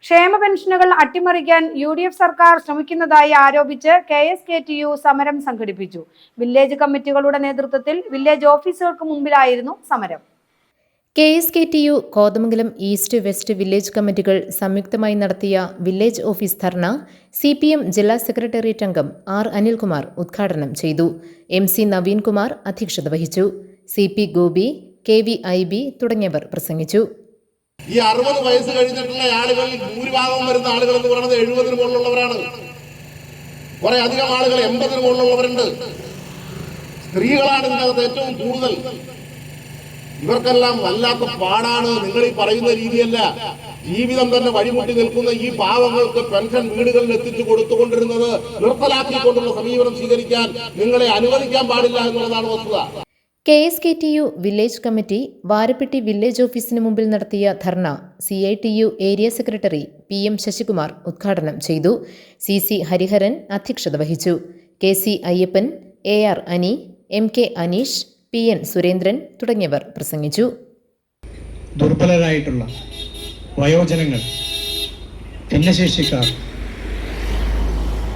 ക്ഷേമ പെൻഷനുകൾ അട്ടിമറിക്കാൻ UDF സർക്കാർ ശ്രമിക്കുന്നതായി ആരോപിച്ച് KSKTU സമരം സംഘടിപ്പിച്ചു. വില്ലേജ് കമ്മിറ്റികളുടെ നേതൃത്വത്തിൽ വില്ലേജ് ഓഫീസുകൾക്ക് മുമ്പിലായിരുന്നു സമരം. KSKTU Kothamangalam east west village കമ്മിറ്റികൾ സംയുക്തമായി നടത്തിയ വില്ലേജ് ഓഫീസ് ധർണ CPM ജില്ലാ സെക്രട്ടേറിയറ്റ് അംഗം R. അനിൽകുമാർ ഉദ്ഘാടനം ചെയ്തു. MC നവീൻകുമാർ അധ്യക്ഷത വഹിച്ചു. CP ഗോപി, KV IB തുടങ്ങിയവർ പ്രസംഗിച്ചു. ഈ 60 വയസ്സ് കഴിഞ്ഞിട്ടുള്ള ആളുകളിൽ ഭൂരിഭാഗം വരുന്ന ആളുകൾ എന്ന് പറയുന്നത് 70-ന് മുകളിലുള്ളവരാണ്. കുറെ അധികം ആളുകൾ 80-ന് മുകളിലുള്ളവരുണ്ട്. സ്ത്രീകളാണ് ഇതിനകത്ത് ഏറ്റവും കൂടുതൽ. ഇവർക്കെല്ലാം വല്ലാത്ത പാടാണ്. നിങ്ങൾ ഈ പറയുന്ന രീതിയല്ല. ജീവിതം തന്നെ വഴിമുട്ടി നിൽക്കുന്ന ഈ പാവങ്ങൾക്ക് പെൻഷൻ വീടുകളിൽ എത്തിച്ചു കൊടുത്തുകൊണ്ടിരുന്നത് നിർത്തലാക്കിക്കൊണ്ടുള്ള സമീപനം സ്വീകരിക്കാൻ നിങ്ങളെ അനുവദിക്കാൻ പാടില്ല എന്നുള്ളതാണ് വസ്തുത. KSKTU village committee Varappetty village ഓഫീസിന് മുമ്പിൽ നടത്തിയ ധർണ CITU area secretary PM Sasikumar ഉദ്ഘാടനം ചെയ്തു. CC ഹരിഹരൻ അധ്യക്ഷത വഹിച്ചു. KC അയ്യപ്പൻ, AR അനി, MK അനീഷ്, PN സുരേന്ദ്രൻ തുടങ്ങിയവർ പ്രസംഗിച്ചു. ദുർബലരായിട്ടുള്ള വയോജനങ്ങൾ, ഭിന്നശേഷിക്കാർ,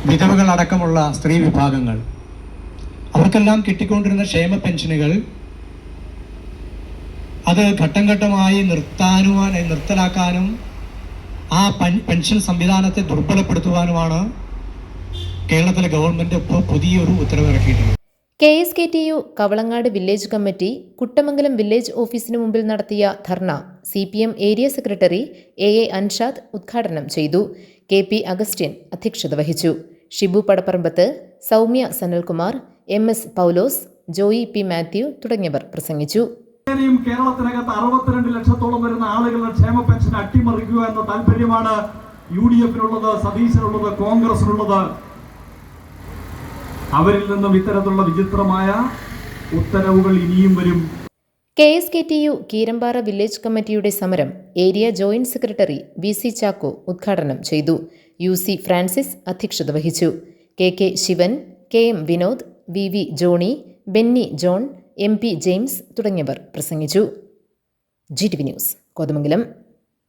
വിധവകൾ അടക്കമുള്ള സ്ത്രീ വിഭാഗങ്ങൾ, അവർക്കെല്ലാം കിട്ടിക്കൊണ്ടിരുന്ന ക്ഷേമ പെൻഷനുകൾ അത് ഘട്ടം ഘട്ടമായി നിർത്തലാക്കാനും ആ പെൻഷൻ സംവിധാനത്തെ ദുർബലപ്പെടുത്തുവാനുമാണ് കേരളത്തിലെ ഗവൺമെന്റ് ഇപ്പോൾ പുതിയൊരു ഉത്തരവിറക്കിയിട്ടുള്ളത്. KSKTU Kavalangad village committee Kuttamangalam village ഓഫീസിന് മുമ്പിൽ നടത്തിയ ധർണ CPM area secretary AA Anshad ഉദ്ഘാടനം ചെയ്തു. KP അഗസ്റ്റിൻ അധ്യക്ഷത വഹിച്ചു. ഷിബു പടപ്പറമ്പത്ത്, സൗമ്യ സനൽകുമാർ, MS പൗലോസ്, ജോയി P മാത്യു തുടങ്ങിയവർ പ്രസംഗിച്ചു. കേരളത്തിനകത്ത് 62 ലക്ഷത്തോളം വരുന്ന ആളുകളുടെ ക്ഷേമ പെൻഷൻ അട്ടിമറിക്കുക എന്ന താല്പര്യമാണ് UDF-നുള്ളത്, സതീശനുള്ളത്, കോൺഗ്രസിനുള്ളത്. അവരിൽ നിന്നും ഇത്തരത്തിലുള്ള വിചിത്രമായ ഉത്തരവുകൾ ഇനിയും വരും. KSKTU കീരമ്പാറ വില്ലേജ് കമ്മിറ്റിയുടെ സമരം area joint secretary VC Chacko ഉദ്ഘാടനം ചെയ്തു. UC ഫ്രാൻസിസ് അധ്യക്ഷത വഹിച്ചു. KK Sivan, KM Vinod, VV Johnny, Benny John, MP James തുടങ്ങിയവർ പ്രസംഗിച്ചു. GTV news Kothamangalam.